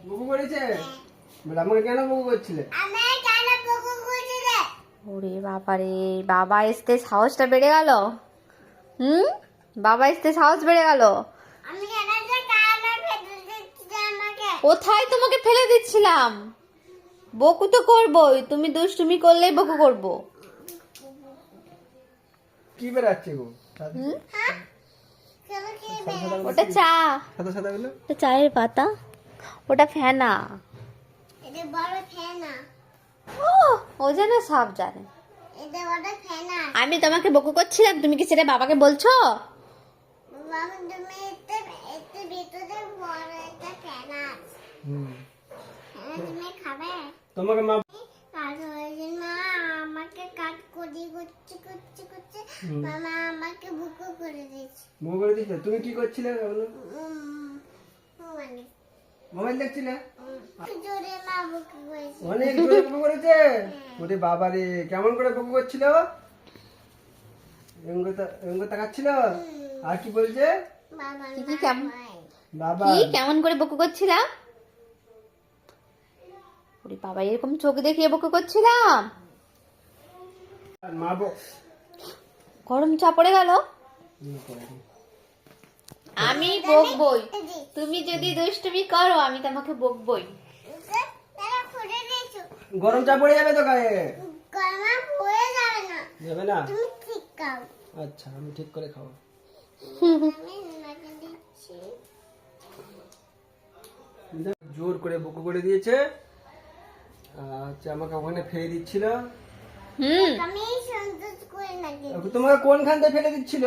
বকু করেছে? বলে আমাকে কেন বকু করছিলে? ওরে বাবারে, বাবা আসতে সাহসটা বেড়ে গেল। বাবা আসতে সাহস বেড়ে গেল। কোথায় তোমাকে ফেলে দিচ্ছিলাম? বকু তো করবোই, তুমি দুষ্টুমি করলেই বকু করবো। কি বেরাচ্ছে গো? ওটা চা, সাদা সাদা গুলো? ওটা চায়ের পাতা, ওটা ফেনা। ও যেন সব জানে। আমি তোমাকে বকু করছিলাম, তুমি কি সেটা বাবাকে বলছো? তোমাকে মা বকু করে দিচ্ছে। তুমি কি করছিলে? মোবাইল দেখছিলে? অনেক জোরে বকু করেছে। ওরে বাবা রে, কেমন করে বকু করছিল? এরকম তাকাচ্ছিল। আর কি বলছে? কি কেমন, বাবা কি কেমন করে বকু করছিলাম? ওরে বাবা, এরকম চোখ দেখিয়ে বকু করছিলাম? মা গরম চা পড়ে গেল। আমি বকবই, তুমি যদি দুষ্টুমি করো আমি তোমাকে বকবই। গরম চা পড়ে যাবে তো গায়ে। যাবে না? আচ্ছা, আমি ঠিক করে খাবো। জোর করে বকু করে দিয়েছে। আচ্ছা, আমাকে ওখানে ফেলে দিচ্ছিল। তোমাকে কোনখান থেকে ফেলে দিচ্ছিল?